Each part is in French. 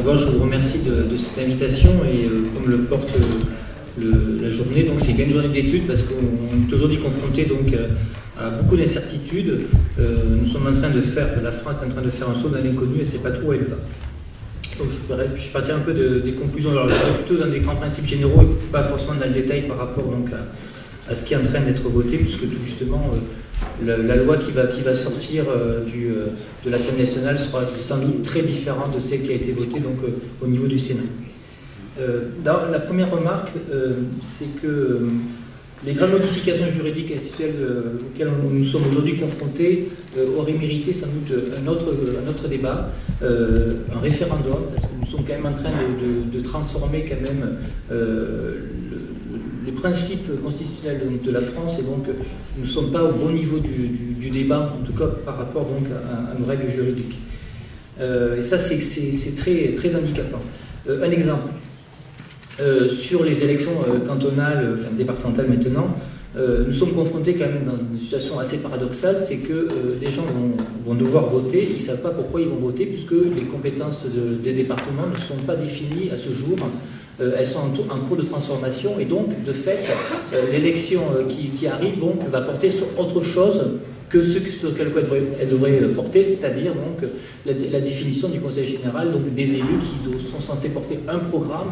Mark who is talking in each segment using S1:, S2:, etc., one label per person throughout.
S1: D'abord, je vous remercie de cette invitation et comme le porte la journée, donc c'est bien une journée d'études parce qu'on est aujourd'hui confronté donc à beaucoup d'incertitudes. Nous sommes en train de faire, la France est en train de faire un saut dans l'inconnu et ne sait pas trop où elle va. Donc je partirai un peu des conclusions, alors je serai plutôt dans des grands principes généraux et pas forcément dans le détail par rapport donc à ce qui est en train d'être voté, puisque tout justement la loi qui va sortir de l'Assemblée nationale sera sans doute très différente de celle qui a été votée donc, au niveau du Sénat. La première remarque, c'est que les grandes modifications juridiques et institutionnelles auxquelles nous sommes aujourd'hui confrontés auraient mérité sans doute un autre débat, un référendum, parce que nous sommes quand même en train de transformer quand même les principes constitutionnels de la France, et donc nous ne sommes pas au bon niveau du débat, en tout cas par rapport donc à nos règles juridiques. Et ça, c'est très, très handicapant. Un exemple, sur les élections cantonales, enfin départementales maintenant, nous sommes confrontés quand même dans une situation assez paradoxale, c'est que les gens vont devoir voter, ils ne savent pas pourquoi ils vont voter, puisque les compétences des départements ne sont pas définies à ce jour. Elles sont en cours de transformation et donc, de fait, l'élection qui arrive donc, va porter sur autre chose que ce sur lequel elle devrait porter, c'est-à-dire donc la définition du Conseil général, donc des élus qui sont censés porter un programme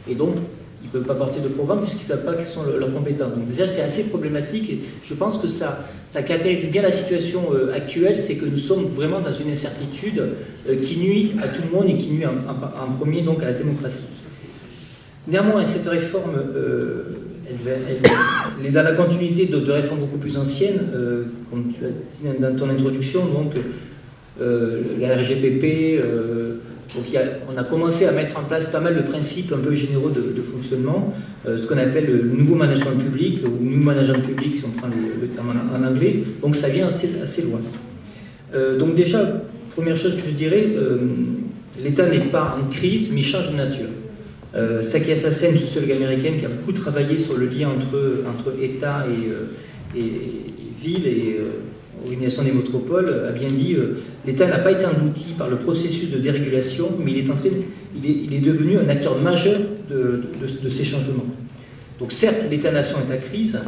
S1: et donc ils ne peuvent pas porter de programme puisqu'ils ne savent pas quelles sont leurs compétences. Donc déjà c'est assez problématique et je pense que ça caractérise bien la situation actuelle, c'est que nous sommes vraiment dans une incertitude qui nuit à tout le monde et qui nuit en premier donc à la démocratie. Néanmoins, cette réforme, elle est dans la continuité de réformes beaucoup plus anciennes, comme tu as dit dans ton introduction, donc la RGPP, donc on a commencé à mettre en place pas mal de principes un peu généraux de fonctionnement, ce qu'on appelle le nouveau management public, ou new management public si on prend le terme en anglais, donc ça vient assez loin. Donc déjà, première chose que je dirais, l'État n'est pas en crise, mais il change de nature. Saki Hasasen, une sociologue américaine qui a beaucoup travaillé sur le lien entre État et ville et organisation des métropoles, a bien dit l'État n'a pas été englouti par le processus de dérégulation, mais il est devenu un acteur majeur de ces changements. Donc certes, l'État-nation est à crise,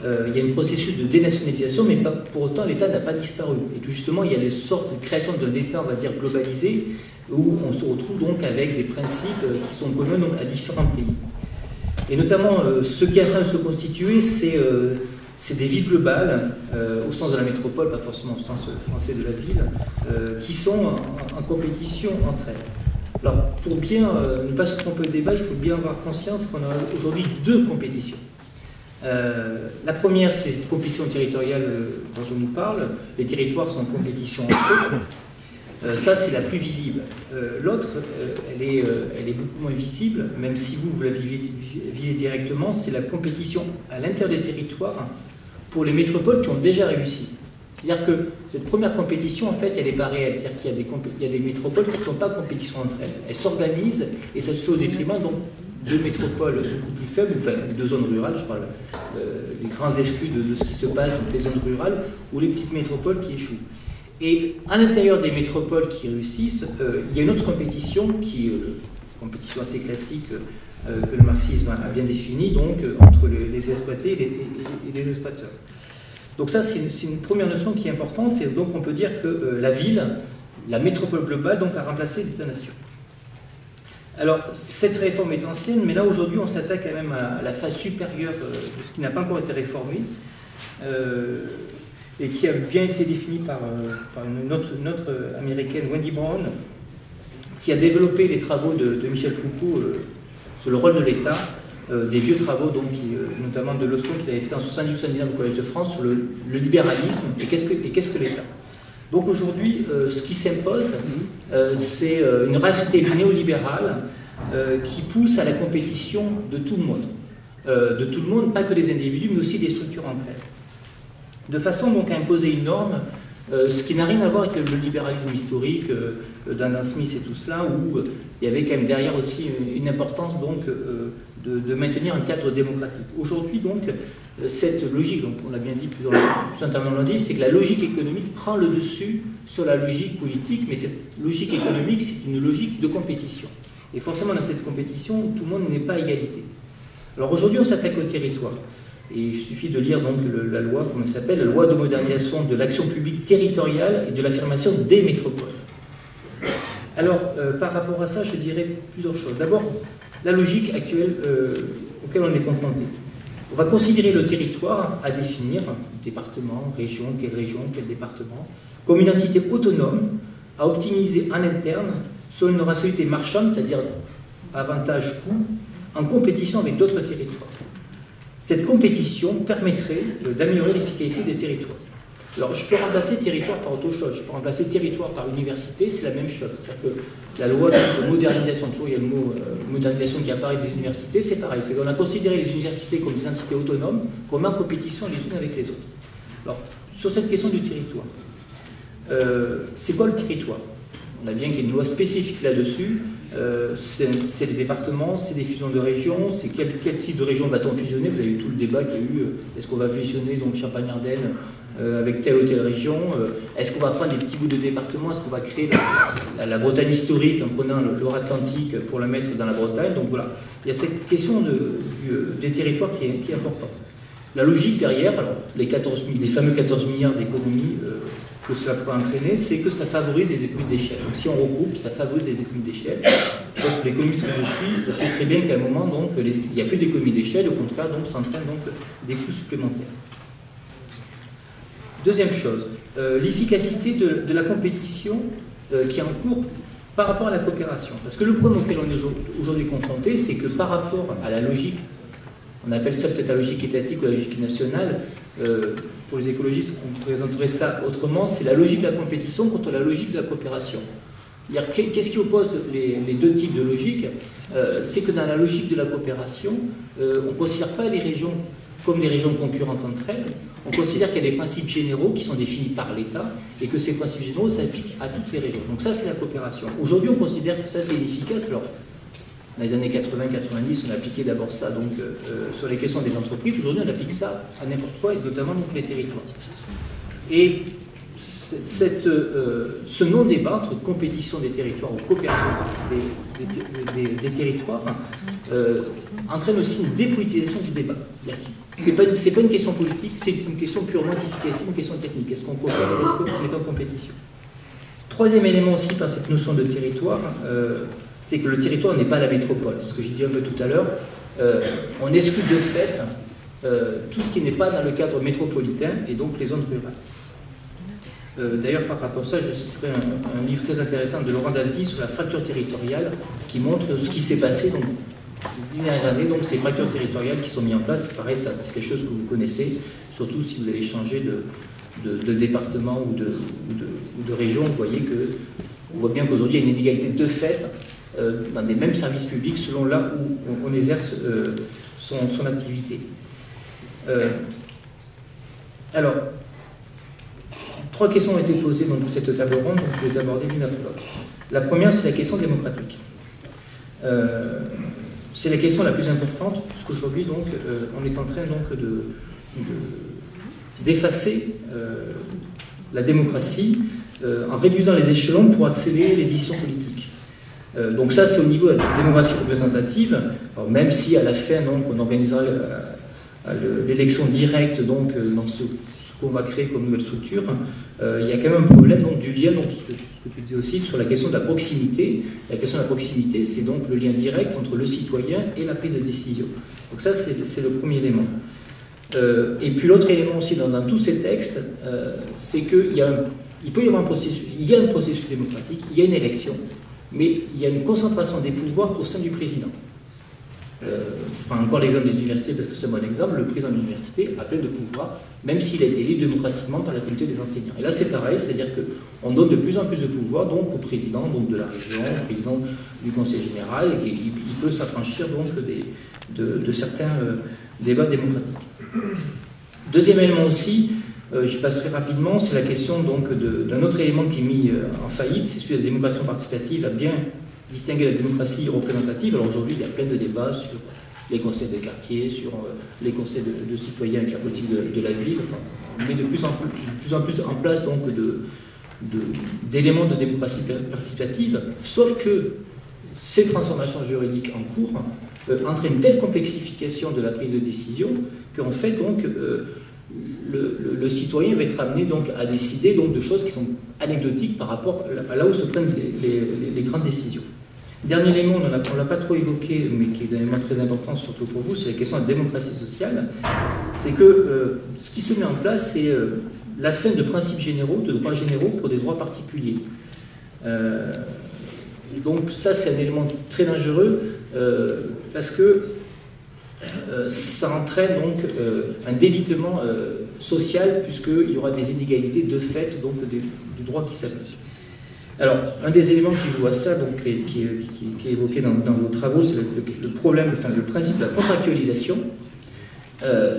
S1: il y a un processus de dénationalisation, mais pour autant l'État n'a pas disparu. Et tout justement, il y a des sortes de création d'un État, on va dire, globalisé, où on se retrouve donc avec des principes qui sont communs donc à différents pays. Et notamment, ce qui est en train de se constituer, c'est des villes globales, au sens de la métropole, pas forcément au sens français de la ville, qui sont en compétition entre elles. Alors, pour bien ne pas se tromper au débat, il faut bien avoir conscience qu'on a aujourd'hui deux compétitions. La première, c'est une compétition territoriale dont je vous parle. Les territoires sont en compétition entre eux. Ça, c'est la plus visible. L'autre, elle est beaucoup moins visible, même si vous la vivez directement, c'est la compétition à l'intérieur des territoires pour les métropoles qui ont déjà réussi. C'est-à-dire que cette première compétition, en fait, elle n'est pas réelle. C'est-à-dire qu'il y a des métropoles qui ne sont pas en compétition entre elles. Elles s'organisent et ça se fait au détriment donc, de métropoles beaucoup plus faibles, enfin de zones rurales, je parle les grands exclus de ce qui se passe, donc les zones rurales, ou les petites métropoles qui échouent. Et à l'intérieur des métropoles qui réussissent, il y a une autre compétition qui est une compétition assez classique que le marxisme a bien définie, donc entre les exploités et les exploiteurs. Donc ça, c'est une première notion qui est importante, et donc on peut dire que la ville, la métropole globale, donc a remplacé l'État-nation. Alors, cette réforme est ancienne, mais là aujourd'hui on s'attaque quand même à la phase supérieure de ce qui n'a pas encore été réformé. Et qui a bien été défini par une autre américaine, Wendy Brown, qui a développé les travaux de Michel Foucault sur le rôle de l'État, des vieux travaux, donc, notamment de leçons qu'il avait fait en 70-79 au Collège de France sur le libéralisme et qu'est-ce que l'État. Donc aujourd'hui, ce qui s'impose, c'est une rationalité néolibérale qui pousse à la compétition de tout le monde. De tout le monde, pas que les individus, mais aussi des structures entre elles. De façon donc à imposer une norme, ce qui n'a rien à voir avec le libéralisme historique d'Adam Smith et tout cela, où il y avait quand même derrière aussi une importance donc de maintenir un cadre démocratique. Aujourd'hui donc, cette logique, donc on l'a bien dit, plusieurs intervenants l'ont dit, c'est que la logique économique prend le dessus sur la logique politique, mais cette logique économique, c'est une logique de compétition. Et forcément, dans cette compétition, tout le monde n'est pas à égalité. Alors aujourd'hui, on s'attaque au territoire. Et il suffit de lire donc la loi, comment elle s'appelle, la loi de modernisation de l'action publique territoriale et de l'affirmation des métropoles. Alors, par rapport à ça, je dirais plusieurs choses. D'abord, la logique actuelle auquel on est confronté. On va considérer le territoire à définir, département, région, quel département, comme une entité autonome à optimiser en interne selon une rationalité marchande, c'est-à-dire avantage-coût, en compétition avec d'autres territoires. Cette compétition permettrait d'améliorer l'efficacité des territoires. Alors, je peux remplacer territoire par autre chose. Je peux remplacer territoire par université, c'est la même chose. C'est-à-dire que la loi de modernisation, toujours il y a le mot modernisation qui apparaît des universités, c'est pareil. On a considéré les universités comme des entités autonomes, comme en compétition les unes avec les autres. Alors, sur cette question du territoire, c'est quoi le territoire? On a bien qu'il y ait une loi spécifique là-dessus. C'est les départements, c'est des fusions de régions, c'est quel type de région va-t-on fusionner? Vous avez eu tout le débat qu'il y a eu. Est-ce qu'on va fusionner donc Champagne-Ardenne avec telle ou telle région? Est-ce qu'on va prendre des petits bouts de départements? Est-ce qu'on va créer la Bretagne historique en prenant le Loire-Atlantique pour la mettre dans la Bretagne? Donc voilà, il y a cette question des territoires qui est importante. La logique derrière, alors les fameux 14 milliards d'économies que cela peut entraîner, c'est que ça favorise les économies d'échelle. Donc si on regroupe, ça favorise les économies d'échelle. Sauf l'économiste que je suis, je sais très bien qu'à un moment, donc, il n'y a plus d'économies d'échelle, au contraire, donc, s'entraîne donc des coûts supplémentaires. Deuxième chose, l'efficacité de la compétition qui est en cours par rapport à la coopération. Parce que le problème auquel on est aujourd'hui confronté, c'est que par rapport à la logique, on appelle ça peut-être la logique étatique ou la logique nationale, pour les écologistes, on présenterait ça autrement, c'est la logique de la compétition contre la logique de la coopération. Qu'est-ce qui oppose les deux types de logique? C'est que dans la logique de la coopération, on ne considère pas les régions comme des régions concurrentes entre elles, on considère qu'il y a des principes généraux qui sont définis par l'État et que ces principes généraux s'appliquent à toutes les régions. Donc ça, c'est la coopération. Aujourd'hui, on considère que ça, c'est inefficace. Alors, dans les années 80-90, on appliquait d'abord ça donc, sur les questions des entreprises. Aujourd'hui, on applique ça à n'importe quoi, et notamment donc, les territoires. Et ce non-débat entre compétition des territoires ou coopération des territoires entraîne aussi une dépolitisation du débat. C'est pas une question politique, c'est une question purement d'efficacité, une question technique. Est-ce qu'on coopère ou est-ce qu'on est en compétition? Troisième élément aussi par cette notion de territoire, c'est que le territoire n'est pas la métropole. Ce que j'ai dit un peu tout à l'heure, on exclut de fait tout ce qui n'est pas dans le cadre métropolitain et donc les zones rurales. D'ailleurs, par rapport à ça, je citerai un livre très intéressant de Laurent Dalty sur la fracture territoriale qui montre ce qui s'est passé donc, les dernières années, donc ces fractures territoriales qui sont mises en place. Pareil, ça c'est quelque chose que vous connaissez, surtout si vous allez changer de département ou de région. Vous voyez que on voit bien qu'aujourd'hui il y a une inégalité de fait dans des mêmes services publics selon là où on exerce son activité. Alors, trois questions ont été posées dans cette table ronde, donc je vais les aborder l'une après l'autre. La première, c'est la question démocratique. C'est la question la plus importante, puisqu'aujourd'hui, donc, on est en train donc, d'effacer la démocratie en réduisant les échelons pour accélérer les décisions politiques. Donc ça, c'est au niveau de la démocratie représentative. Alors, même si à la fin, donc, on organisera l'élection directe donc, dans ce qu'on va créer comme nouvelle structure, il y a quand même un problème donc, du lien, donc, ce que tu disais aussi, sur la question de la proximité. La question de la proximité, c'est donc le lien direct entre le citoyen et la prise de décision. Donc ça, c'est le premier élément. Et puis l'autre élément aussi dans tous ces textes, c'est qu'il peut y avoir un processus, il y a un processus démocratique, il y a une élection, mais il y a une concentration des pouvoirs au sein du président. Je prends encore l'exemple des universités parce que c'est un bon exemple. Le président de l'université a plein de pouvoirs, même s'il a été élu démocratiquement par la communauté des enseignants. Et là, c'est pareil, c'est-à-dire qu'on donne de plus en plus de pouvoirs donc, au président donc, de la région, au président du conseil général, et il peut s'affranchir donc de certains débats démocratiques. Deuxième élément aussi, je passerai rapidement, c'est la question donc d'un autre élément qui est mis en faillite, c'est celui de la démocratie participative, à bien distinguer la démocratie représentative. Alors aujourd'hui, il y a plein de débats sur les conseils de quartier, sur les conseils de citoyens avec la politique de la ville. Enfin, on met de plus en plus en place donc d'éléments de démocratie participative, sauf que ces transformations juridiques en cours entraînent une telle complexification de la prise de décision qu'en fait, donc, le citoyen va être amené donc, à décider donc, de choses qui sont anecdotiques par rapport à là où se prennent les grandes décisions. Dernier élément, on ne l'a pas trop évoqué, mais qui est un élément très important, surtout pour vous, c'est la question de la démocratie sociale. C'est que ce qui se met en place, c'est la fin de principes généraux, de droits généraux pour des droits particuliers. Donc ça, c'est un élément très dangereux, parce que ça entraîne donc un délitement social, puisqu'il y aura des inégalités de fait donc, du droit qui s'applique. Alors, un des éléments qui joue à ça, donc, qui est évoqué dans vos travaux, c'est le problème, enfin, le principe de la contractualisation.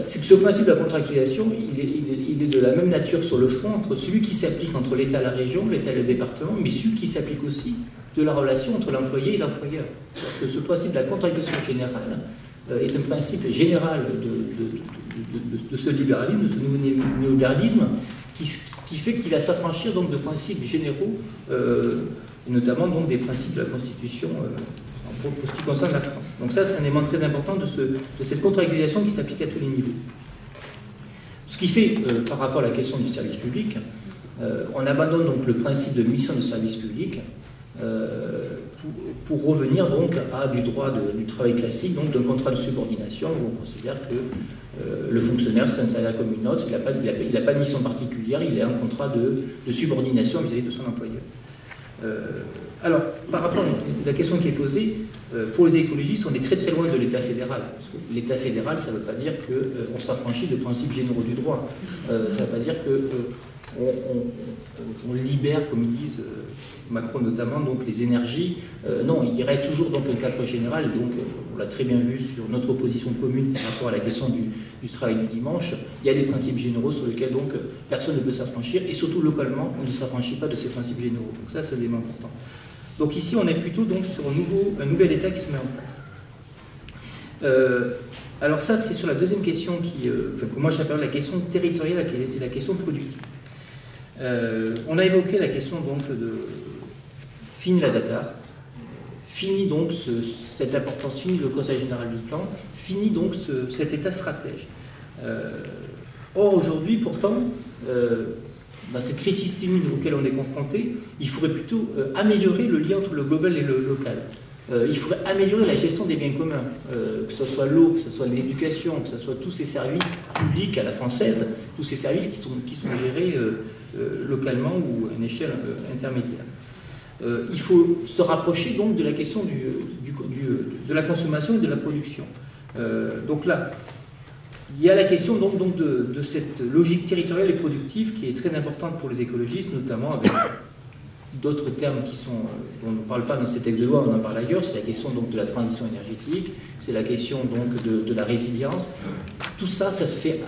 S1: C'est que ce principe de la contractualisation, il est de la même nature sur le fond entre celui qui s'applique entre l'État et la région, l'État et le département, mais celui qui s'applique aussi de la relation entre l'employé et l'employeur. Que ce principe de la contractualisation générale est un principe général de ce libéralisme, de ce nouveau néolibéralisme, qui fait qu'il va s'affranchir donc de principes généraux, et notamment donc des principes de la Constitution pour ce qui concerne la France. Donc ça, c'est un élément très important de cette contractualisation qui s'applique à tous les niveaux. Ce qui fait, par rapport à la question du service public, on abandonne donc le principe de mission de service public pour revenir donc à du droit du travail classique, donc d'un contrat de subordination où on considère que le fonctionnaire, c'est un salaire comme une autre, il n'a pas de mission particulière, il a un contrat de subordination vis-à-vis de son employeur. Alors, par rapport à la question qui est posée, pour les écologistes, on est très très loin de l'État fédéral. Parce que l'État fédéral, ça ne veut pas dire qu'on s'affranchit de principes généraux du droit. Ça ne veut pas dire qu'on libère, comme ils disent, Macron notamment, donc les énergies. Non, il reste toujours donc un cadre général. Donc, on l'a très bien vu sur notre opposition commune par rapport à la question du travail du dimanche. Il y a des principes généraux sur lesquels donc personne ne peut s'affranchir, et surtout localement, on ne s'affranchit pas de ces principes généraux. Donc ça, c'est un élément important. Donc ici, on est plutôt donc, sur un nouvel État qui se met en place. Alors ça, c'est sur la deuxième question que moi j'appelle la question territoriale et la question productive. On a évoqué la question donc de fini la data, fini donc cette importance, fini le Conseil général du plan, fini donc cet État stratège. Or aujourd'hui, pourtant, dans cette crise systémique auquel on est confronté, il faudrait plutôt améliorer le lien entre le global et le local. Il faudrait améliorer la gestion des biens communs, que ce soit l'eau, que ce soit l'éducation, que ce soit tous ces services publics à la française, tous ces services qui sont gérés localement ou à une échelle intermédiaire. Il faut se rapprocher donc de la question de la consommation et de la production. Donc là, il y a la question donc de cette logique territoriale et productive qui est très importante pour les écologistes, notamment avec d'autres termes dont on ne parle pas dans ces textes de loi, on en parle ailleurs. C'est la question donc de la transition énergétique, c'est la question donc de la résilience. Tout ça, ça se fait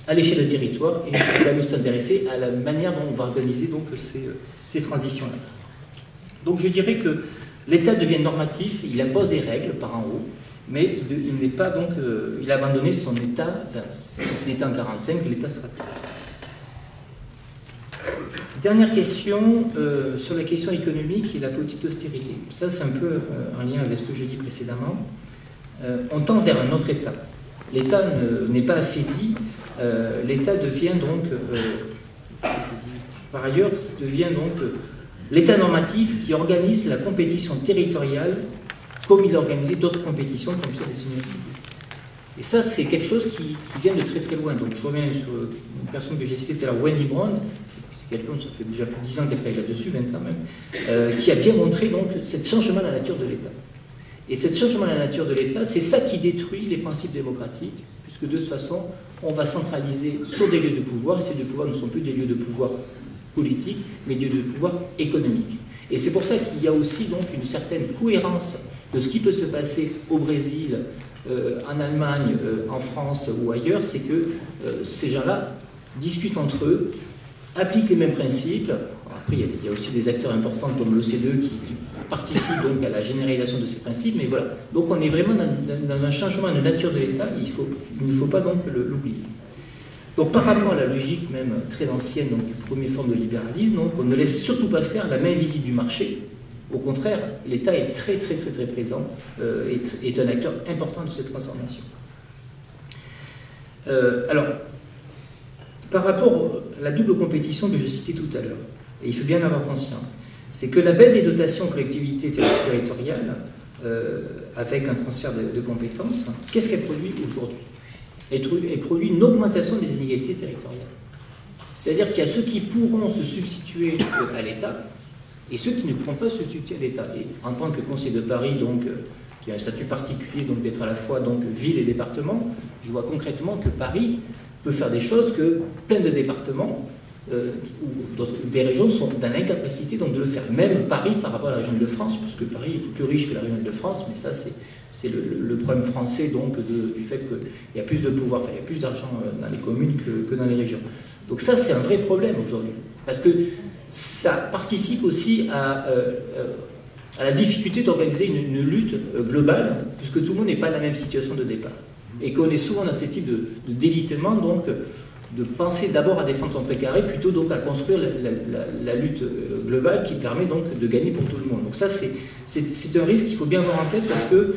S1: à l'échelle du territoire, et il faut quand même s'intéresser à la manière dont on va organiser donc ces transitions-là. Donc je dirais que l'État devient normatif, il impose des règles par en haut, mais il n'est pas donc, il a abandonné son État, son État en 1945, l'État stratège. Dernière question sur la question économique et la politique d'austérité. Ça, c'est un peu en lien avec ce que j'ai dit précédemment. On tend vers un autre État. L'État n'est pas affaibli, l'État devient donc, par ailleurs, devient donc l'État normatif qui organise la compétition territoriale comme il a organisé d'autres compétitions comme celle des universités. Et ça, c'est quelque chose qui vient de très très loin. Donc, je reviens sur une personne que j'ai citée tout à l'heure, Wendy Brown, c'est quelqu'un, ça fait déjà plus de 10 ans qu'elle travaille là-dessus, 20 ans même, qui a bien montré donc ce changement de la nature de l'État. Et ce changement de la nature de l'État, c'est ça qui détruit les principes démocratiques, puisque de toute façon, on va centraliser sur des lieux de pouvoir, et ces lieux de pouvoir ne sont plus des lieux de pouvoir politique, mais des lieux de pouvoir économique. Et c'est pour ça qu'il y a aussi donc une certaine cohérence de ce qui peut se passer au Brésil, en Allemagne, en France ou ailleurs, c'est que ces gens-là discutent entre eux, appliquent les mêmes principes. Après, il y a aussi des acteurs importants comme l'OCDE qui participent donc à la généralisation de ces principes, mais voilà. Donc on est vraiment dans un changement de nature de l'État, il ne faut pas donc l'oublier. Donc par rapport à la logique même très ancienne donc, du premier forme de libéralisme, donc, on ne laisse surtout pas faire la main invisible du marché Au contraire, l'État est très présent, est un acteur important de cette transformation. Alors, par rapport à la double compétition que je citais tout à l'heure, et il faut bien avoir conscience, c'est que la baisse des dotations aux collectivités territoriales, avec un transfert de compétences, qu'est-ce qu'elle produit aujourd'hui? Elle produit une augmentation des inégalités territoriales. C'est-à-dire qu'il y a ceux qui pourront se substituer à l'État et ceux qui ne pourront pas se substituer à l'État. Et en tant que conseiller de Paris, donc, qui a un statut particulier, donc d'être à la fois donc, ville et département, je vois concrètement que Paris peut faire des choses que plein de départements ou des régions sont dans l'incapacité donc, de le faire. Même Paris par rapport à la région de France, puisque Paris est plus riche que la région de France, mais ça c'est le problème français donc, du fait qu'il y a plus de pouvoir, enfin, il y a plus d'argent dans les communes que dans les régions. Donc ça c'est un vrai problème aujourd'hui, parce que ça participe aussi à la difficulté d'organiser une lutte globale, puisque tout le monde n'est pas dans la même situation de départ. Et qu'on est souvent dans ce type de délitement, donc de penser d'abord à défendre son précaré, plutôt donc à construire la lutte globale qui permet donc de gagner pour tout le monde. Donc ça, c'est un risque qu'il faut bien avoir en tête, parce que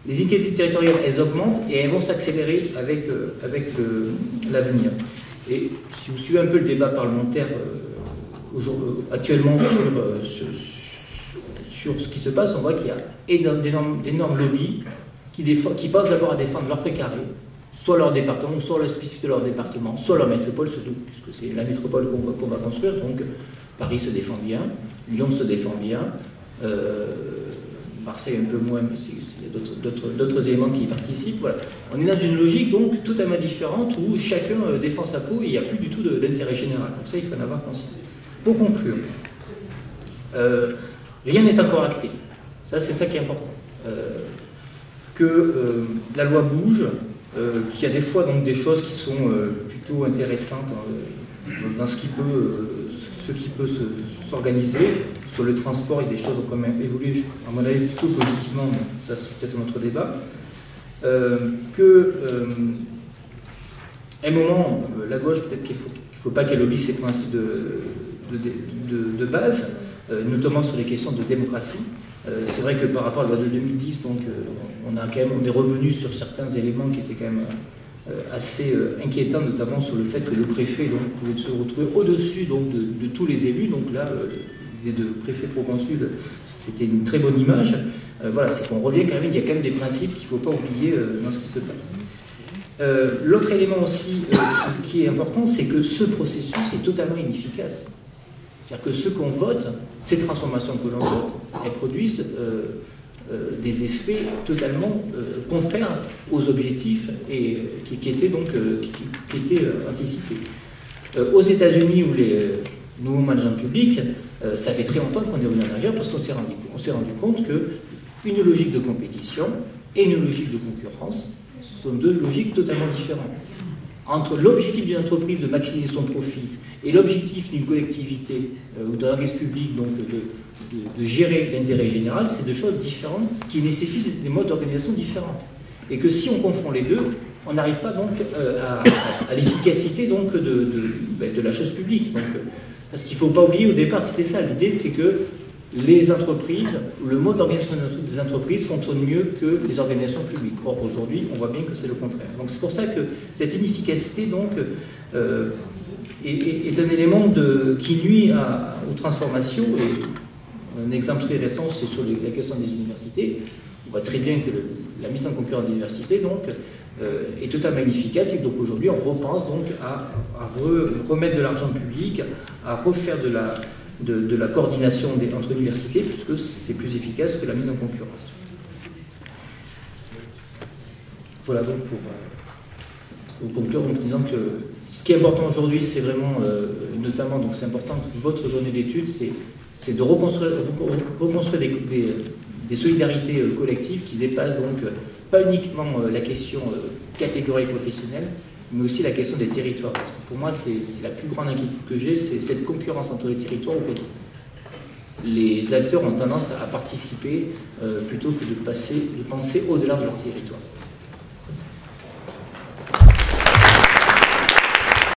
S1: les inégalités territoriales, elles augmentent et elles vont s'accélérer avec l'avenir. Et si vous suivez un peu le débat parlementaire actuellement sur ce qui se passe, on voit qu'il y a d'énormes lobbies qui passent d'abord à défendre leur précaré, soit leur département, soit la spécificité de leur département, soit leur métropole surtout, puisque c'est la métropole qu'on va construire. Donc Paris se défend bien, Lyon se défend bien, Marseille un peu moins, mais il y a d'autres éléments qui y participent. Voilà. On est dans une logique donc totalement différente où chacun défend sa peau et il n'y a plus du tout d'intérêt général. Donc ça, il faut en avoir conscience. Pour conclure, rien n'est encore acté. Ça, c'est ça qui est important. Que la loi bouge, qu'il y a des fois donc, des choses qui sont plutôt intéressantes dans ce qui peut s'organiser. Sur le transport, il y a des choses qui ont quand même évolué, à mon avis, plutôt positivement, mais ça c'est peut-être un autre débat. À un moment, la gauche, peut-être qu'il ne faut pas qu'elle oblige ses principes de base, notamment sur les questions de démocratie. C'est vrai que par rapport à la loi de 2010, donc, on est revenu sur certains éléments qui étaient quand même assez inquiétants, notamment sur le fait que le préfet donc, pouvait se retrouver au-dessus de tous les élus. Donc là, l'idée de préfet proconsul, c'était une très bonne image. Voilà, c'est qu'on revient quand même, il y a quand même des principes qu'il ne faut pas oublier dans ce qui se passe. L'autre élément aussi qui est important, c'est que ce processus est totalement inefficace. C'est-à-dire que ce qu'on vote, ces transformations que l'on vote, elles produisent des effets totalement contraires aux objectifs et qui étaient donc anticipés. Aux États-Unis, où les nouveaux managers publics, ça fait très longtemps qu'on est revenu en arrière parce qu'on s'est rendu compte qu'une logique de compétition et une logique de concurrence sont deux logiques totalement différentes. Entre l'objectif d'une entreprise de maximiser son profit et l'objectif d'une collectivité ou d'un organisme public donc de gérer l'intérêt général, c'est deux choses différentes qui nécessitent des modes d'organisation différents. Et que si on confond les deux, on n'arrive pas donc à l'efficacité donc de la chose publique. Donc, parce qu'il ne faut pas oublier, au départ, c'était ça. L'idée, c'est que les entreprises, le mode d'organisation des entreprises fonctionne mieux que les organisations publiques. Or, aujourd'hui, on voit bien que c'est le contraire. Donc, c'est pour ça que cette inefficacité donc, est un élément qui nuit aux transformations. Et un exemple très récent, c'est sur la question des universités. On voit très bien que la mise en concurrence des universités donc, est totalement inefficace. Et donc, aujourd'hui, on repense donc à remettre de l'argent public, à refaire de la coordination entre universités, puisque c'est plus efficace que la mise en concurrence. Voilà donc pour conclure, donc, disant que ce qui est important aujourd'hui, c'est vraiment, notamment, donc c'est important que votre journée d'études, c'est de reconstruire des solidarités collectives qui dépassent donc pas uniquement la question catégorique professionnelle, mais aussi la question des territoires. Parce que pour moi, c'est la plus grande inquiétude que j'ai, c'est cette concurrence entre les territoires auquel les acteurs ont tendance à participer plutôt que de penser au-delà de leur territoire.